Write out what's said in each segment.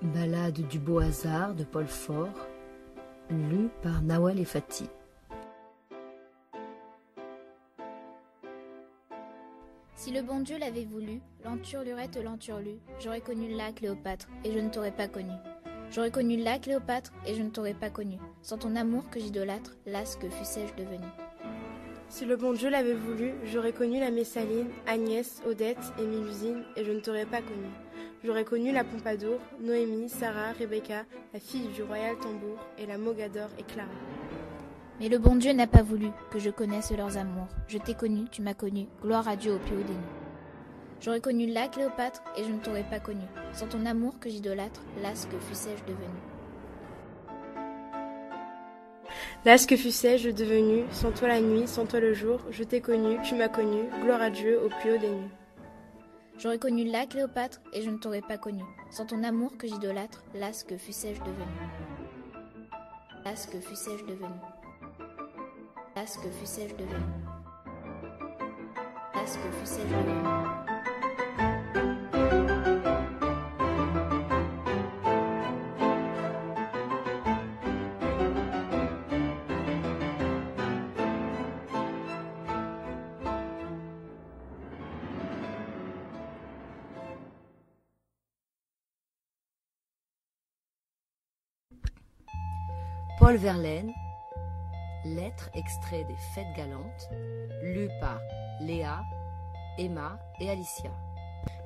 Ballade du beau hasard de Paul Fort, lu par Nawal et Fatih. Si le bon Dieu l'avait voulu, l'enturlurette l'enturlu, j'aurais connu là Cléopâtre, et je ne t'aurais pas connu. J'aurais connu là Cléopâtre, et je ne t'aurais pas connu. Sans ton amour que j'idolâtre, las que fussé-je devenu. Si le bon Dieu l'avait voulu, j'aurais connu la Messaline, Agnès, Odette et Mélusine, et je ne t'aurais pas connue. J'aurais connu la Pompadour, Noémie, Sarah, Rebecca, la fille du royal tambour, et la Mogador et Clara. Mais le bon Dieu n'a pas voulu que je connaisse leurs amours. Je t'ai connu, tu m'as connu, gloire à Dieu au plus haut des nues. J'aurais connu là Cléopâtre, et je ne t'aurais pas connu. Sans ton amour que j'idolâtre, las que fussé-je devenu. Las que fussé-je devenu, sans toi la nuit, sans toi le jour, je t'ai connu, tu m'as connu, gloire à Dieu au plus haut des nues. J'aurais connu là Cléopâtre, et je ne t'aurais pas connu. Sans ton amour que j'idolâtre, las que fussé-je devenu. Las que fussé-je devenu. Las que fussé-je devenu. Las que fussé-je devenu. Paul Verlaine, lettres extraits des Fêtes galantes, lu par Léa, Emma et Alicia.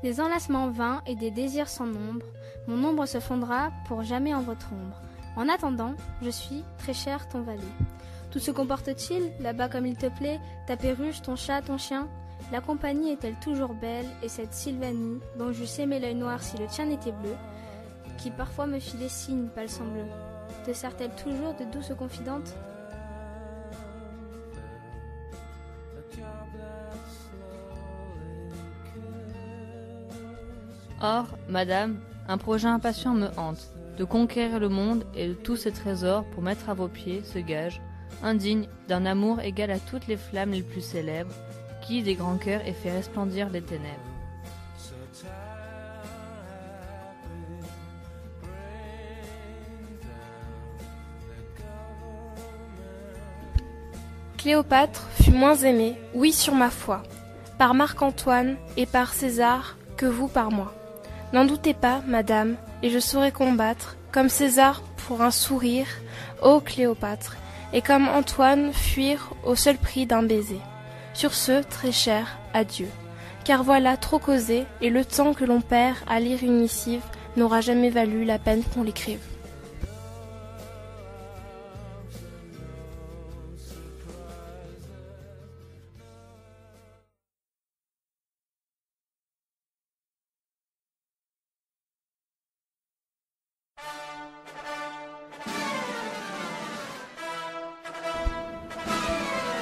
Des enlacements vains et des désirs sans nombre, mon ombre se fondra pour jamais en votre ombre. En attendant, je suis, très cher, ton valet. Tout se comporte-t-il, là-bas comme il te plaît, ta perruche, ton chat, ton chien? La compagnie est-elle toujours belle, et cette Sylvanie, dont j'eusse aimé l'œil noir si le tien n'était bleu, qui parfois me fit des signes, palsambleu, te sert-elle toujours de douce confidente? Or, madame, un projet impatient me hante, de conquérir le monde et de tous ses trésors pour mettre à vos pieds ce gage, indigne d'un amour égal à toutes les flammes les plus célèbres, qui des grands cœurs aient fait resplendir les ténèbres. Cléopâtre fut moins aimée, oui sur ma foi, par Marc-Antoine et par César que vous par moi. N'en doutez pas, madame, et je saurai combattre, comme César pour un sourire, ô Cléopâtre, et comme Antoine fuir au seul prix d'un baiser. Sur ce, très cher, adieu. Car voilà trop causé, et le temps que l'on perd à lire une missive n'aura jamais valu la peine qu'on l'écrive.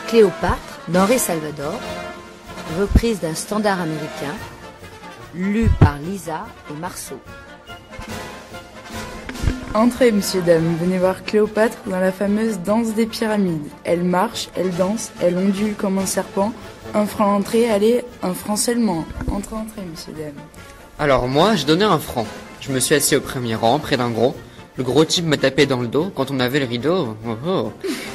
Cléopâtre d'Henri Salvador, reprise d'un standard américain, lu par Lisa et Marceau. Entrez, messieurs, dames, venez voir Cléopâtre dans la fameuse danse des pyramides. Elle marche, elle danse, elle ondule comme un serpent. Un franc l'entrée, allez, un franc seulement. Entrez, messieurs, dames. Alors moi, j'ai donné un franc. Je me suis assis au premier rang, près d'un gros. Le gros type m'a tapé dans le dos quand on avait le rideau. Oh oh.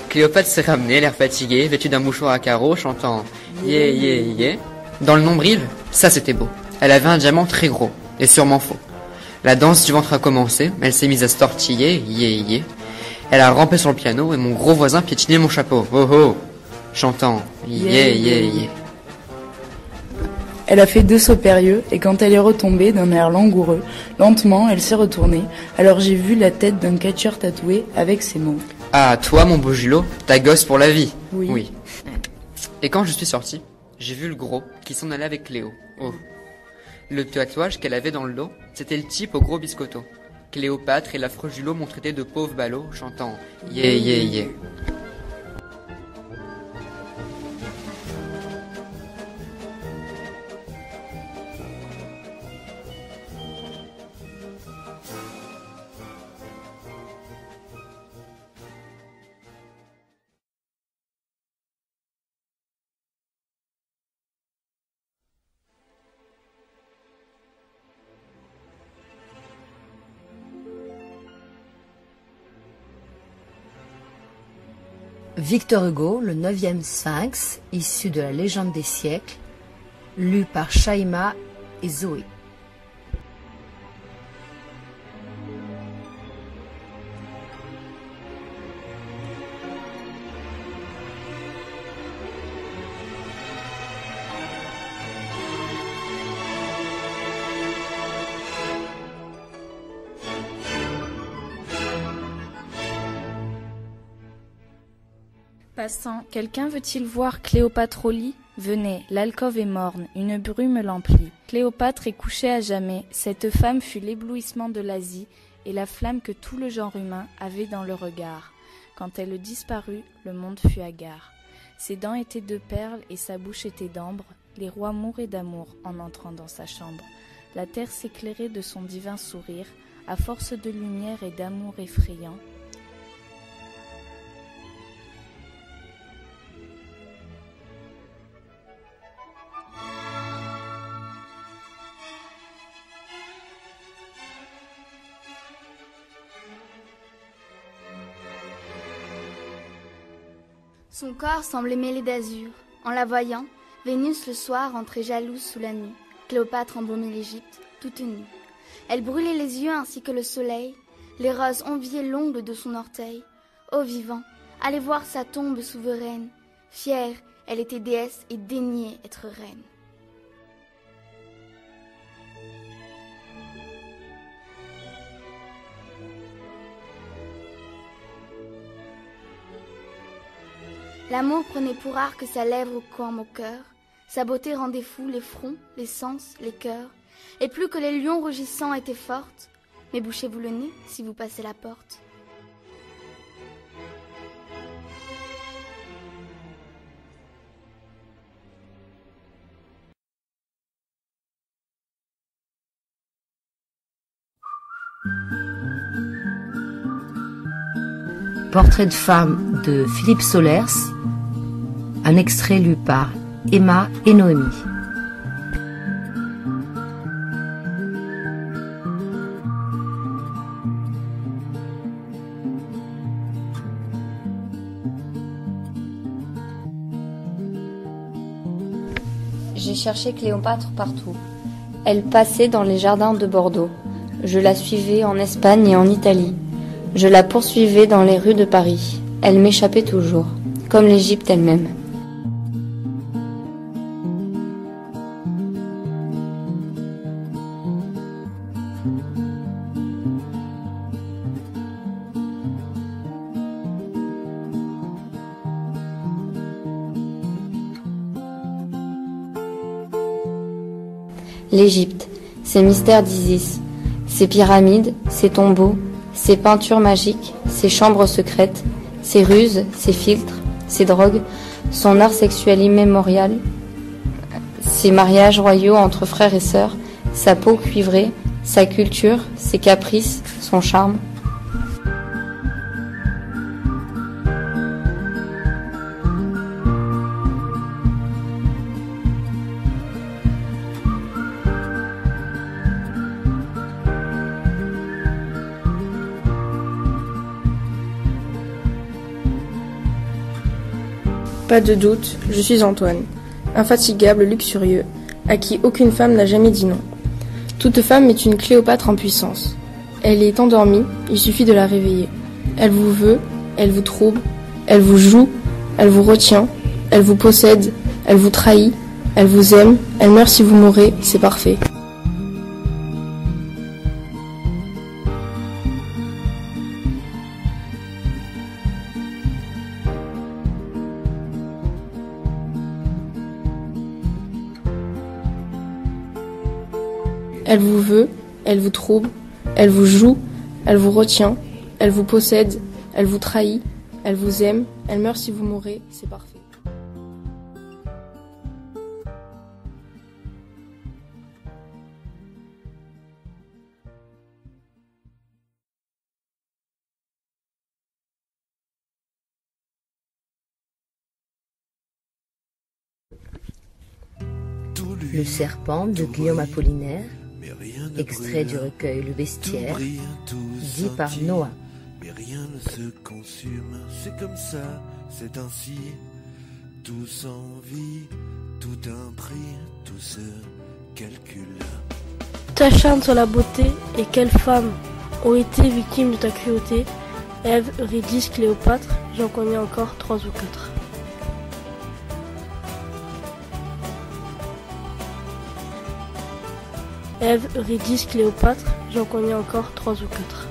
Cléopâtre s'est ramenée, l'air fatigué, vêtue d'un mouchoir à carreaux, chantant yeah yeah yeah. Dans le nombril, ça c'était beau. Elle avait un diamant très gros, et sûrement faux. La danse du ventre a commencé, elle s'est mise à se tortiller, yeah yeah. Elle a rampé sur le piano et mon gros voisin piétinait mon chapeau, oh oh, chantant yeah yeah yeah. Elle a fait 2 sauts périlleux, et quand elle est retombée d'un air langoureux, lentement, elle s'est retournée. Alors j'ai vu la tête d'un catcheur tatoué avec ces mots. Ah, toi, mon beau Julot, ta gosse pour la vie. Oui. Et quand je suis sorti, j'ai vu le gros qui s'en allait avec Cléo. Oh. Le tatouage qu'elle avait dans le dos, c'était le type au gros biscotto. Cléopâtre et l'affreux Julot m'ont traité de pauvres ballots, chantant yeah yeah yeah. Victor Hugo, le 9e Sphinx, issu de la légende des siècles, lu par Shaima et Zoé. Passant, quelqu'un veut-il voir Cléopâtre au lit ? Venez, l'alcôve est morne, une brume l'emplit. Cléopâtre est couchée à jamais, cette femme fut l'éblouissement de l'Asie et la flamme que tout le genre humain avait dans le regard. Quand elle disparut, le monde fut hagard. Ses dents étaient de perles et sa bouche était d'ambre, les rois mouraient d'amour en entrant dans sa chambre. La terre s'éclairait de son divin sourire, à force de lumière et d'amour effrayant. Son corps semblait mêlé d'azur. En la voyant, Vénus le soir entrait jalouse sous la nuit. Cléopâtre embaumait l'Égypte, toute nue. Elle brûlait les yeux ainsi que le soleil. Les roses enviaient l'ongle de son orteil. Ô vivant, allez voir sa tombe souveraine. Fière, elle était déesse et daignait être reine. L'amour prenait pour art que sa lèvre comme au cœur. Sa beauté rendait fou les fronts, les sens, les cœurs. Et plus que les lions rugissants étaient fortes, mais bouchez-vous le nez si vous passez la porte. Portrait de femme de Philippe Solers, un extrait lu par Emma et Noémie. J'ai cherché Cléopâtre partout. Elle passait dans les jardins de Bordeaux. Je la suivais en Espagne et en Italie. Je la poursuivais dans les rues de Paris. Elle m'échappait toujours, comme l'Égypte elle-même. L'Égypte, ses mystères d'Isis, ses pyramides, ses tombeaux, ses peintures magiques, ses chambres secrètes, ses ruses, ses filtres, ses drogues, son art sexuel immémorial, ses mariages royaux entre frères et sœurs, sa peau cuivrée, sa culture, ses caprices, son charme. Pas de doute, je suis Antoine, infatigable, luxurieux, à qui aucune femme n'a jamais dit non. Toute femme est une Cléopâtre en puissance. Elle est endormie, il suffit de la réveiller. Elle vous veut, elle vous trouble, elle vous joue, elle vous retient, elle vous possède, elle vous trahit, elle vous aime, elle meurt si vous mourrez, c'est parfait. Elle vous veut, elle vous trouble, elle vous joue, elle vous retient, elle vous possède, elle vous trahit, elle vous aime, elle meurt si vous mourrez, c'est parfait. Le serpent de Guillaume Apollinaire, extrait du recueil Le Bestiaire, dit par Noah. mais rien ne se consume. C'est comme ça, c'est ainsi. Tout s'envie, tout un prix, tout se calcule. T'acharnes sur la beauté, et quelles femmes ont été victimes de ta cruauté? Ève, Eurydice, Cléopâtre, j'en connais encore 3 ou 4. Ève, Eurydice, Cléopâtre, j'en connais encore 3 ou 4.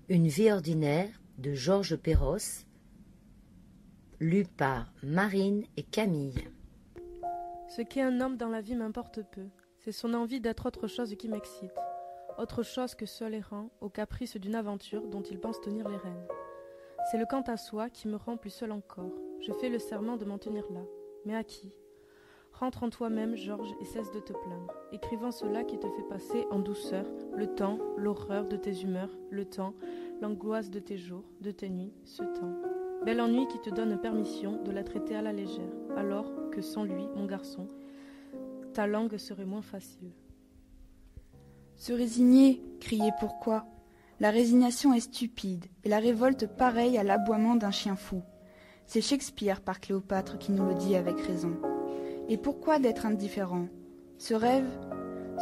Une vie ordinaire de Georges Perros, lu par Marine et Camille. Ce qu'est un homme dans la vie m'importe peu. C'est son envie d'être autre chose qui m'excite. Autre chose que seul errant, au caprice d'une aventure dont il pense tenir les rênes. C'est le quant à soi qui me rend plus seul encore. Je fais le serment de m'en tenir là. Mais à qui? Rentre en toi-même, Georges, et cesse de te plaindre. Écrivant cela qui te fait passer en douceur le temps, l'horreur de tes humeurs, le temps, l'angoisse de tes jours, de tes nuits, ce temps. Bel ennui qui te donne permission de la traiter à la légère, alors que sans lui, mon garçon, ta langue serait moins facile. Se résigner, crier pourquoi? La résignation est stupide, et la révolte pareille à l'aboiement d'un chien fou. C'est Shakespeare par Cléopâtre qui nous le dit avec raison. Et pourquoi d'être indifférent? Ce rêve?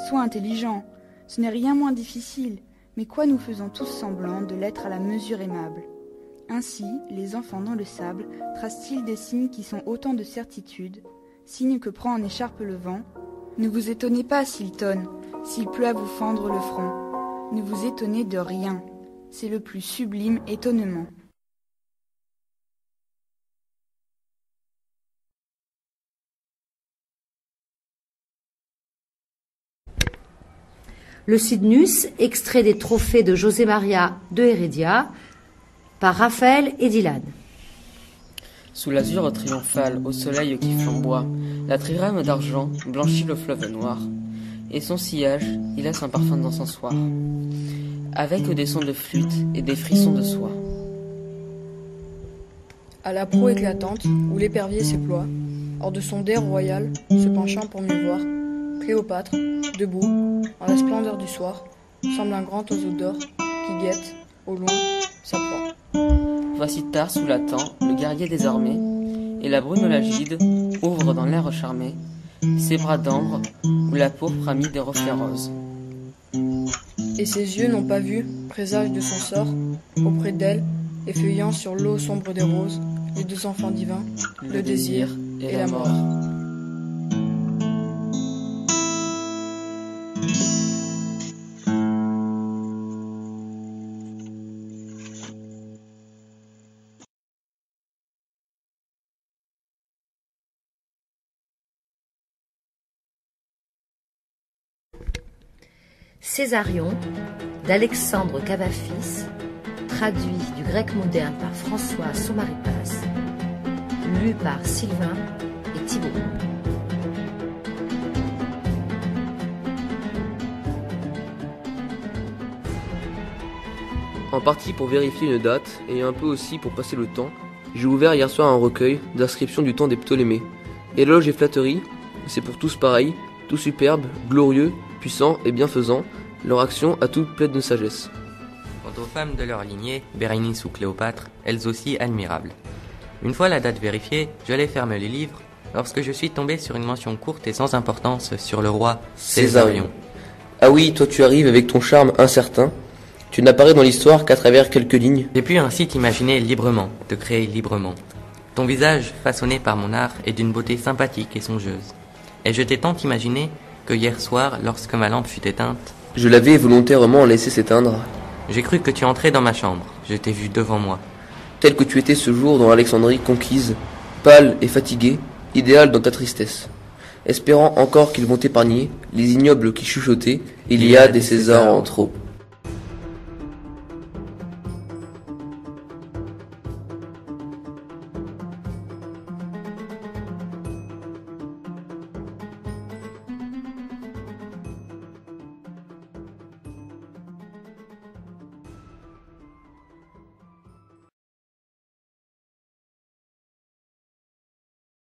Sois intelligent, ce n'est rien moins difficile, mais quoi nous faisons tous semblant de l'être à la mesure aimable? Ainsi, les enfants dans le sable tracent-ils des signes qui sont autant de certitudes, signes que prend en écharpe le vent? Ne vous étonnez pas s'il tonne, s'il pleut à vous fendre le front. Ne vous étonnez de rien, c'est le plus sublime étonnement. Le Cydnus, extrait des trophées de José Maria de Heredia, par Raphaël et Dylan. Sous l'azur triomphal, au soleil qui flamboie, la trirème d'argent blanchit le fleuve noir, et son sillage y laisse un parfum d'encensoir, avec des sons de flûte et des frissons de soie. À la proue éclatante, où l'épervier s'éploie, hors de son dais royal, se penchant pour mieux voir, Cléopâtre, debout, en la splendeur du soir, semble un grand oiseau d'or qui guette, au loin, sa proie. Voici tard sous la tente, le guerrier désarmé, et la brune lagide ouvre dans l'air charmé ses bras d'ambre où la pourpre a mis des reflets roses. Et ses yeux n'ont pas vu, présage de son sort, auprès d'elle, effeuillant sur l'eau sombre des roses, les 2 enfants divins, le désir et la mort. Césarion, d'Alexandre Cavafis, traduit du grec moderne par François Somaripas, lu par Sylvain et Thibault. En partie pour vérifier une date et un peu aussi pour passer le temps, j'ai ouvert hier soir un recueil d'inscriptions du temps des Ptolémées. Éloges et flatteries, c'est pour tous pareil, tout superbe, glorieux, puissant et bienfaisant, leur action a toute pleine de sagesse. Quant aux femmes de leur lignée, Bérénice ou Cléopâtre, elles aussi admirables. Une fois la date vérifiée, j'allais fermer les livres, lorsque je suis tombé sur une mention courte et sans importance sur le roi Césarion. Ah oui, toi tu arrives avec ton charme incertain, tu n'apparais dans l'histoire qu'à travers quelques lignes. J'ai pu ainsi t'imaginer librement, te créer librement. Ton visage, façonné par mon art, est d'une beauté sympathique et songeuse. Et je t'ai tant imaginé que hier soir, lorsque ma lampe fut éteinte, je l'avais volontairement laissé s'éteindre. J'ai cru que tu entrais dans ma chambre, je t'ai vu devant moi. Tel que tu étais ce jour dans l'Alexandrie conquise, pâle et fatigué, idéal dans ta tristesse. Espérant encore qu'ils vont t'épargner les ignobles qui chuchotaient, il y a des Césars en trop.